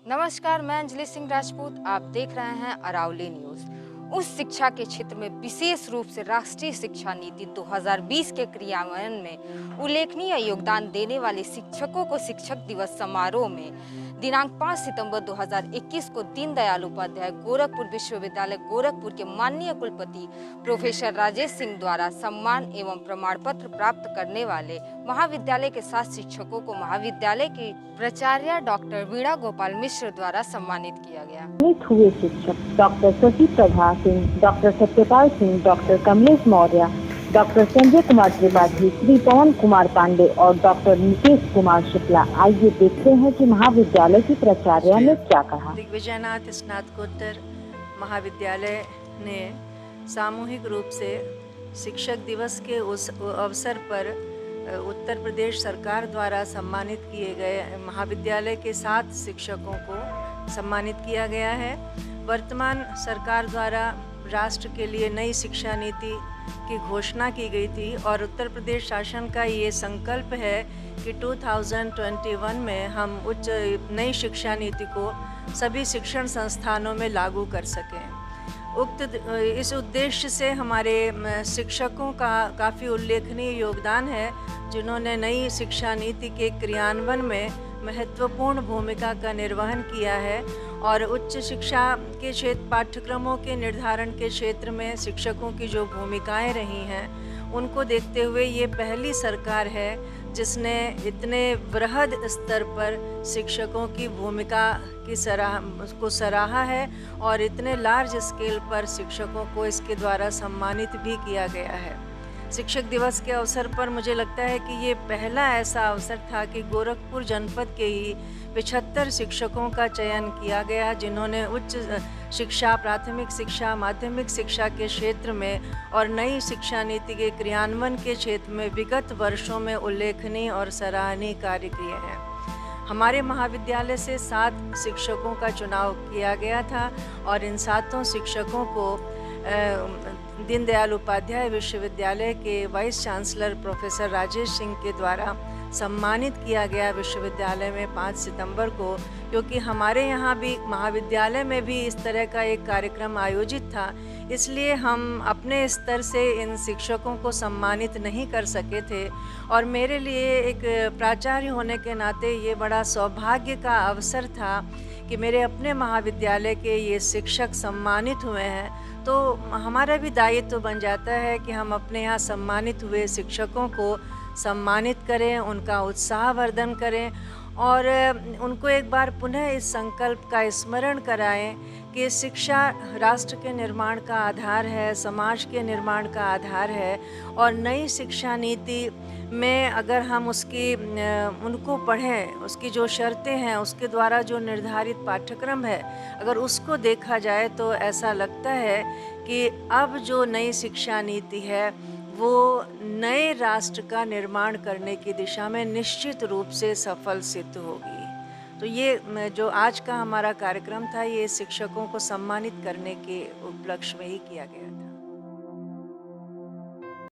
नमस्कार, मैं अंजलि सिंह राजपूत। आप देख रहे हैं अरावली न्यूज। उस शिक्षा के क्षेत्र में विशेष रूप से राष्ट्रीय शिक्षा नीति 2020 के क्रियान्वयन में उल्लेखनीय योगदान देने वाले शिक्षकों को शिक्षक दिवस समारोह में दिनांक 5 सितंबर 2021 को दीनदयाल उपाध्याय गोरखपुर विश्वविद्यालय गोरखपुर के माननीय कुलपति प्रोफेसर राजेश सिंह द्वारा सम्मान एवं प्रमाण पत्र प्राप्त करने वाले महाविद्यालय के 7 शिक्षकों को महाविद्यालय की प्राचार्य डॉक्टर वीणा गोपाल मिश्र द्वारा सम्मानित किया गया। सम्मानित हुए शिक्षक doctor Shashi Prabha Singh, doctor Satyapal Singh, doctor Kamlesh Maurya, doctor Sanjay Kumar Tripathi, Shri Pawan Kumar Pandey और डॉक्टर निकेश कुमार शुक्ला। आइए देखते हैं कि महाविद्यालय की प्राचार्य ने क्या कहा। दिग्विजयनाथ स्नातकोत्तर महाविद्यालय ने सामूहिक रूप से शिक्षक दिवस के उस अवसर पर उत्तर प्रदेश सरकार द्वारा सम्मानित किए गए महाविद्यालय के 7 शिक्षकों को सम्मानित किया गया है। वर्तमान सरकार द्वारा राष्ट्र के लिए नई शिक्षा नीति की घोषणा की गई थी और उत्तर प्रदेश शासन का ये संकल्प है कि 2021 में हम नई शिक्षा नीति को सभी शिक्षण संस्थानों में लागू कर सकें। इस उद्देश्य से हमारे शिक्षकों का काफ़ी उल्लेखनीय योगदान है, जिन्होंने नई शिक्षा नीति के क्रियान्वयन में महत्वपूर्ण भूमिका का निर्वहन किया है और उच्च शिक्षा के क्षेत्र पाठ्यक्रमों के निर्धारण के क्षेत्र में शिक्षकों की जो भूमिकाएं रही हैं, उनको देखते हुए ये पहली सरकार है जिसने इतने वृहद स्तर पर शिक्षकों की भूमिका की सराहा है और इतने लार्ज स्केल पर शिक्षकों को इसके द्वारा सम्मानित भी किया गया है। शिक्षक दिवस के अवसर पर मुझे लगता है कि ये पहला ऐसा अवसर था कि गोरखपुर जनपद के ही 75 शिक्षकों का चयन किया गया, जिन्होंने उच्च शिक्षा, प्राथमिक शिक्षा, माध्यमिक शिक्षा के क्षेत्र में और नई शिक्षा नीति के क्रियान्वयन के क्षेत्र में विगत वर्षों में उल्लेखनीय और सराहनीय कार्य किए हैं। हमारे महाविद्यालय से 7 शिक्षकों का चुनाव किया गया था और इन 7 शिक्षकों को दीनदयाल उपाध्याय विश्वविद्यालय के vice chancellor professor Rajesh Singh के द्वारा सम्मानित किया गया विश्वविद्यालय में 5 सितंबर को, क्योंकि हमारे यहाँ भी महाविद्यालय में भी इस तरह का एक कार्यक्रम आयोजित था। इसलिए हम अपने स्तर से इन शिक्षकों को सम्मानित नहीं कर सके थे और मेरे लिए एक प्राचार्य होने के नाते ये बड़ा सौभाग्य का अवसर था कि मेरे अपने महाविद्यालय के ये शिक्षक सम्मानित हुए हैं। तो हमारा भी दायित्व बन जाता है कि हम अपने यहाँ सम्मानित हुए शिक्षकों को सम्मानित करें, उनका उत्साहवर्धन करें और उनको एक बार पुनः इस संकल्प का स्मरण कराएं कि शिक्षा राष्ट्र के निर्माण का आधार है, समाज के निर्माण का आधार है और नई शिक्षा नीति में अगर हम उनको पढ़ें, उसकी जो शर्तें हैं, उसके द्वारा जो निर्धारित पाठ्यक्रम है, अगर उसको देखा जाए तो ऐसा लगता है कि अब जो नई शिक्षा नीति है वो नए राष्ट्र का निर्माण करने की दिशा में निश्चित रूप से सफल सिद्ध होगी। तो ये जो आज का हमारा कार्यक्रम था, ये शिक्षकों को सम्मानित करने के उपलक्ष्य में ही किया गया था।